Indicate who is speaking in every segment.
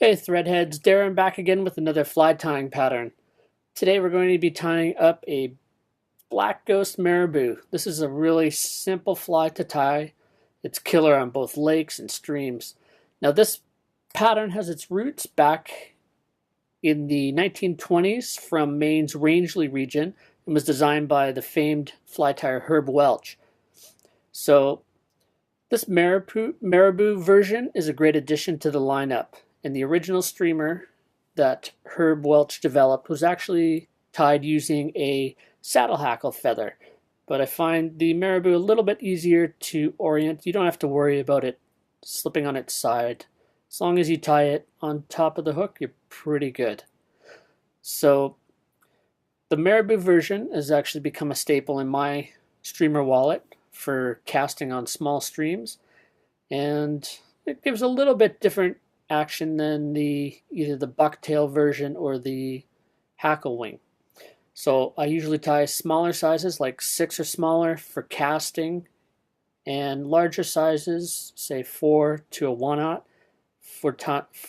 Speaker 1: Hey threadheads, Darren back again with another fly tying pattern. Today we're going to be tying up a Black Ghost Marabou. This is a really simple fly to tie. It's killer on both lakes and streams. Now this pattern has its roots back in the 1920s from Maine's Rangeley region and was designed by the famed fly tyer Herb Welch. So this Marabou version is a great addition to the lineup. And the original streamer that Herb Welch developed was actually tied using a saddle hackle feather. But I find the Marabou a little bit easier to orient. You don't have to worry about it slipping on its side. As long as you tie it on top of the hook, you're pretty good. So the Marabou version has actually become a staple in my streamer wallet for casting on small streams. And it gives a little bit different action than either the bucktail version or the hackle wing. So I usually tie smaller sizes like 6 or smaller for casting, and larger sizes, say 4 to a 1/0 for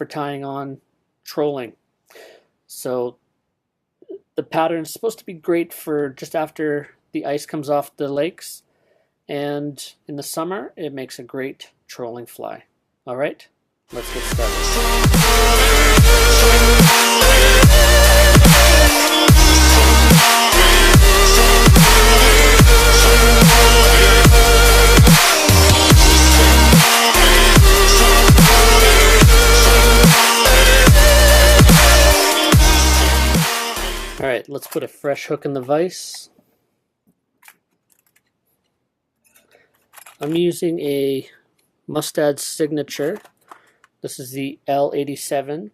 Speaker 1: tying on trolling. So the pattern is supposed to be great for just after the ice comes off the lakes, and in the summer it makes a great trolling fly. All right, let's get started. All right, let's put a fresh hook in the vise. I'm using a Mustad Signature. This is the L87.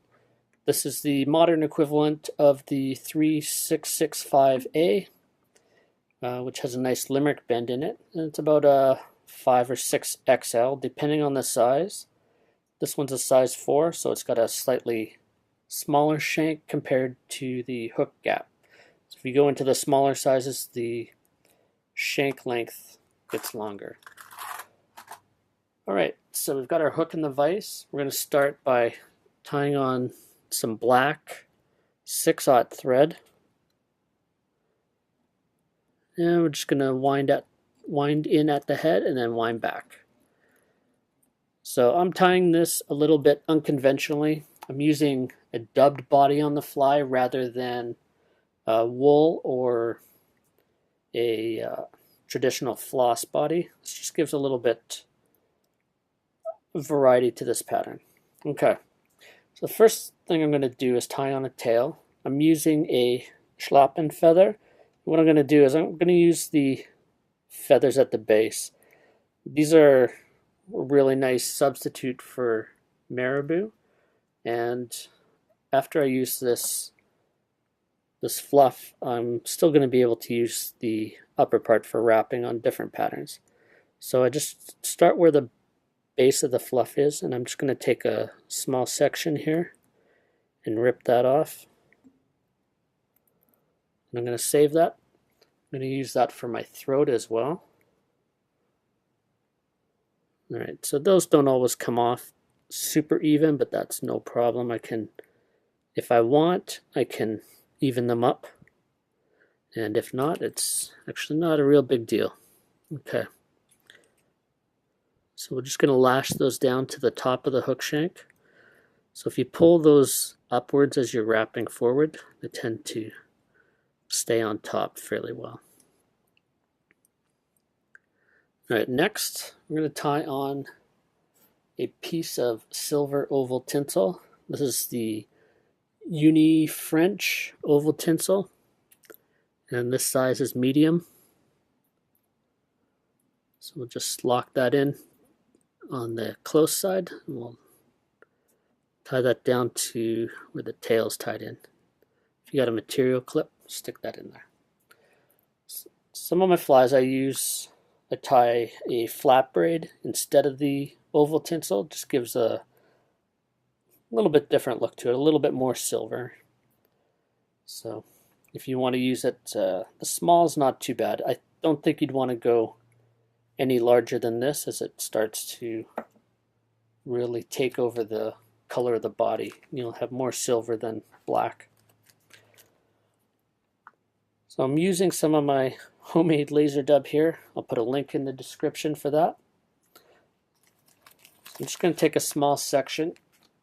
Speaker 1: This is the modern equivalent of the 3665A, which has a nice limerick bend in it. And it's about a 5 or 6 XL, depending on the size. This one's a size 4, so it's got a slightly smaller shank compared to the hook gap. So if you go into the smaller sizes, the shank length gets longer. Alright, so we've got our hook in the vise. We're going to start by tying on some black 6/0 thread. And we're just going to wind in at the head and then wind back. So I'm tying this a little bit unconventionally. I'm using a dubbed body on the fly rather than wool or a traditional floss body. This just gives a little bit of variety to this pattern. Okay, so the first thing I'm going to do is tie on a tail. I'm using a schlappen feather. What I'm going to do is I'm going to use the feathers at the base. These are a really nice substitute for marabou. And after I use this fluff, I'm still going to be able to use the upper part for wrapping on different patterns. So I just start where the base of the fluff is, and I'm just going to take a small section here and rip that off. And I'm going to save that. I'm going to use that for my throat as well. Alright, so those don't always come off super even, but that's no problem. I can, if I want, I can even them up, and if not, it's actually not a real big deal. Okay, so we're just going to lash those down to the top of the hook shank. So if you pull those upwards as you're wrapping forward, they tend to stay on top fairly well. Alright, next we're going to tie on a piece of silver oval tinsel. This is the Uni French oval tinsel, and this size is medium. So we'll just lock that in on the close side, and we'll tie that down to where the tail is tied in. If you got a material clip, stick that in there. Some of my flies I tie a flat braid instead of the oval tinsel. It just gives a little bit different look to it, a little bit more silver. So if you want to use it, the small is not too bad. I don't think you'd want to go any larger than this, as it starts to really take over the color of the body. You'll have more silver than black. So I'm using some of my homemade laser dub here. I'll put a link in the description for that. So I'm just going to take a small section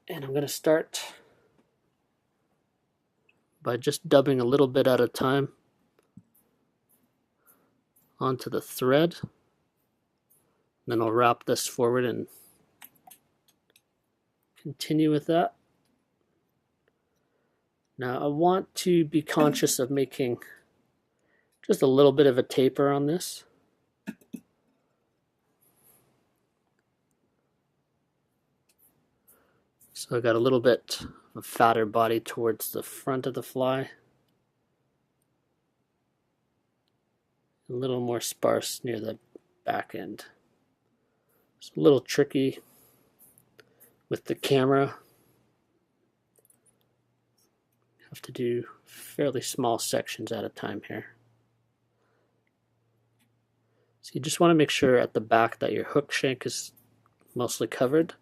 Speaker 1: and I'm going to start by just dubbing a little bit at a time onto the thread. Then I'll wrap this forward and continue with that. Now I want to be conscious of making just a little bit of a taper on this. So I got a little bit of a fatter body towards the front of the fly. A little more sparse near the back end. It's a little tricky with the camera. You have to do fairly small sections at a time here. So you just want to make sure at the back that your hook shank is mostly covered.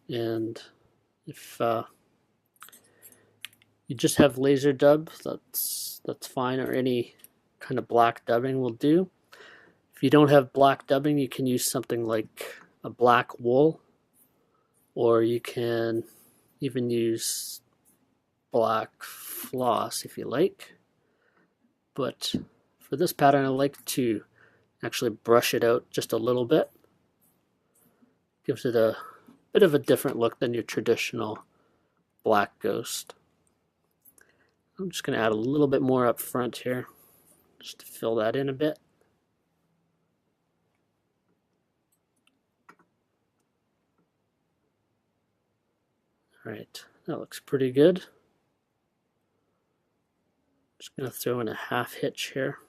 Speaker 1: And if you just have laser dub, that's fine, or any kind of black dubbing will do. If you don't have black dubbing, you can use something like a black wool, or you can even use black floss if you like. But for this pattern, I like to actually brush it out just a little bit. Gives it a bit of a different look than your traditional black ghost. I'm just going to add a little bit more up front here, just to fill that in a bit. Alright, that looks pretty good. Just going to throw in a half hitch here,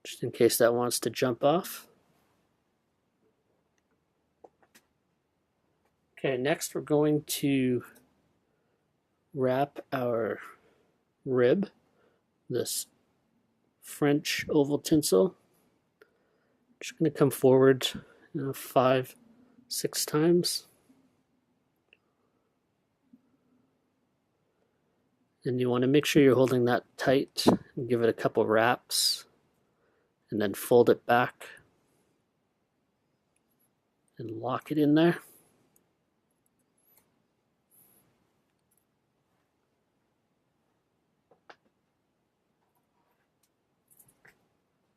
Speaker 1: just in case that wants to jump off. Okay, next we're going to wrap our rib, this French oval tinsel. Just going to come forward 5-6 times. And you want to make sure you're holding that tight and give it a couple wraps, and then fold it back and lock it in there.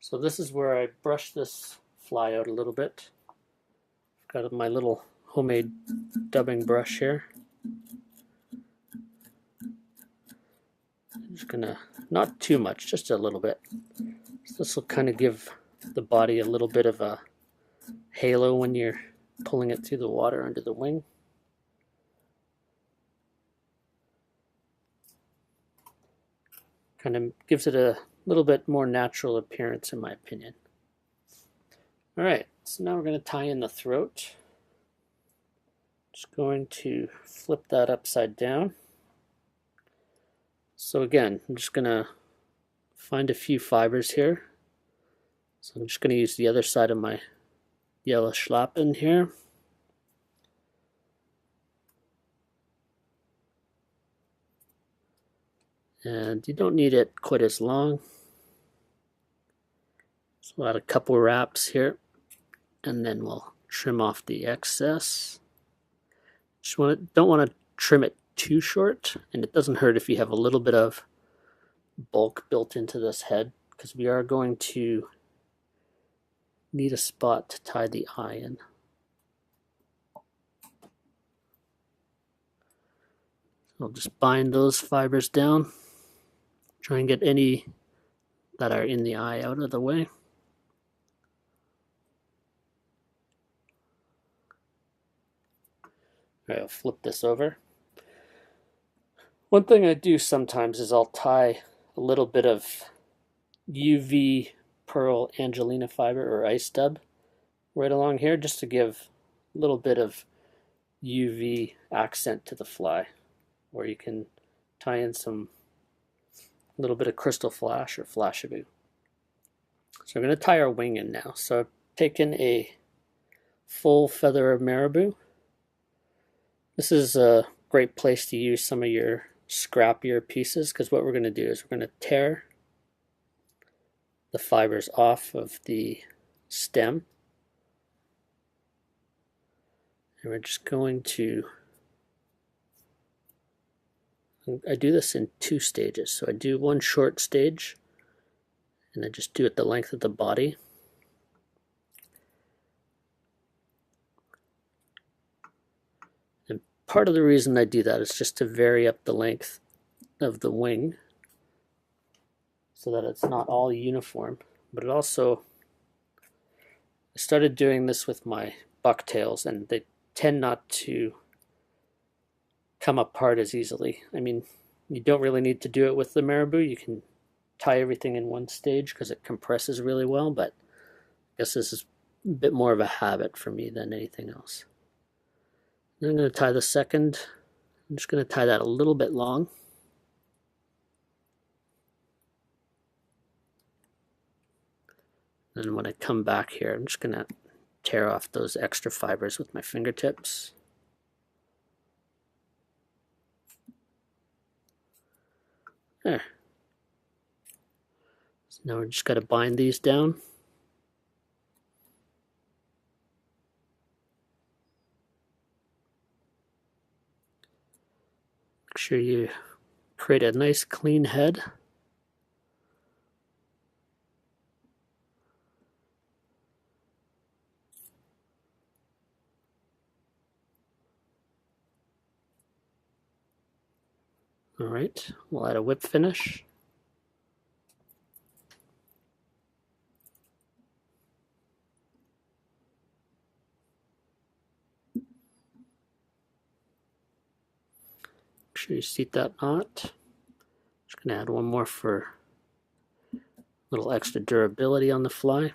Speaker 1: So this is where I brush this fly out a little bit. I've got my little homemade dubbing brush here. I'm just gonna, not too much, just a little bit. So this will kind of give the body a little bit of a halo when you're pulling it through the water under the wing. Kind of gives it a little bit more natural appearance, in my opinion. Alright, so now we're going to tie in the throat. Just going to flip that upside down. So again, I'm just going to find a few fibers here. So I'm just going to use the other side of my yellow schlappen here. And you don't need it quite as long. So I'll add a couple wraps here, and then we'll trim off the excess. Don't want to trim it too short, and it doesn't hurt if you have a little bit of bulk built into this head, because we are going to need a spot to tie the eye in. I'll just bind those fibers down. Try and get any that are in the eye out of the way. Alright, I'll flip this over. One thing I do sometimes is I'll tie a little bit of UV pearl Angelina fiber or ice dub right along here, just to give a little bit of UV accent to the fly. Or you can tie in some little bit of crystal flash or flashabou. So I'm going to tie our wing in now. So I've taken a full feather of marabou. This is a great place to use some of your scrappier pieces, because what we're going to do is we're going to tear the fibers off of the stem, and we're just going to, I do this in 2 stages. So I do one short stage, and I just do it the length of the body. And part of the reason I do that is just to vary up the length of the wing so that it's not all uniform. But it also, I started doing this with my bucktails, and they tend not to come apart as easily. I mean, you don't really need to do it with the marabou. You can tie everything in one stage because it compresses really well, but I guess this is a bit more of a habit for me than anything else. Then I'm going to tie the second. I'm just going to tie that a little bit long. And when I come back here, I'm just going to tear off those extra fibers with my fingertips. There. So now we're just got to bind these down. Make sure you create a nice clean head. All right, we'll add a whip finish. Make sure you seat that knot. Just gonna add one more for a little extra durability on the fly.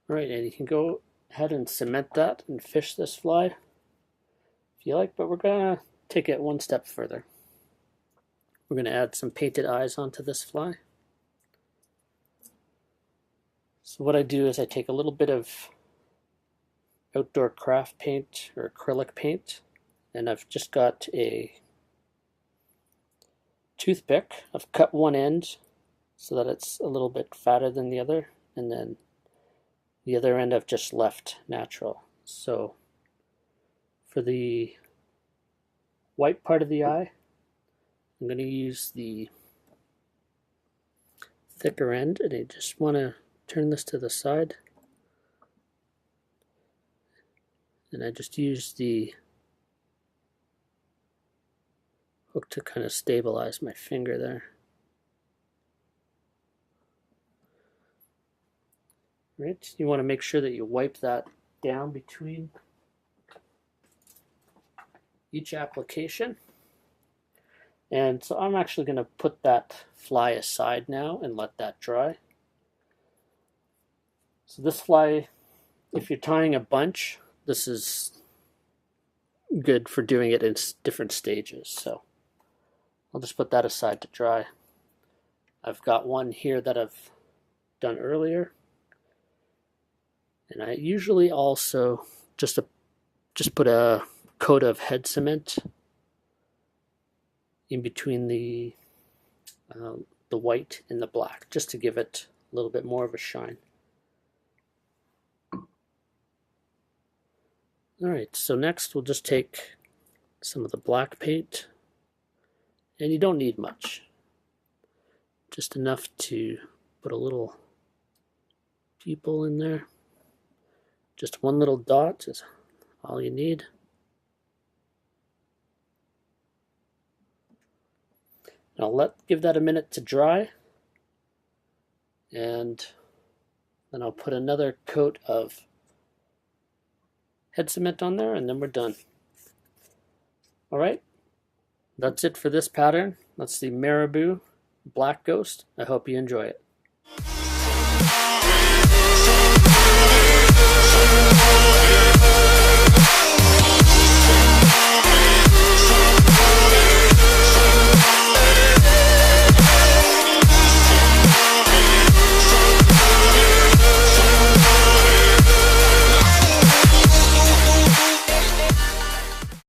Speaker 1: All right, and you can go ahead and cement that and fish this fly if you like, but we're gonna take it one step further. We're gonna add some painted eyes onto this fly. So what I do is I take a little bit of outdoor craft paint or acrylic paint, and I've just got a toothpick. I've cut one end so that it's a little bit fatter than the other, and then the other end I've just left natural. So for the white part of the eye, I'm going to use the thicker end, and I just want to turn this to the side. And I just use the hook to kind of stabilize my finger there. Right, you want to make sure that you wipe that down between each application. And so I'm actually going to put that fly aside now and let that dry. So this fly, if you're tying a bunch, this is good for doing it in different stages. So I'll just put that aside to dry. I've got one here that I've done earlier. And I usually also just put a coat of head cement in between the white and the black, just to give it a little bit more of a shine. Alright, so next we'll just take some of the black paint, and you don't need much, just enough to put a little pupil in there. Just one little dot is all you need. And I'll give that a minute to dry, and then I'll put another coat of head cement on there, and then we're done. Alright, that's it for this pattern. That's the Marabou Black Ghost. I hope you enjoy it.
Speaker 2: Yeah.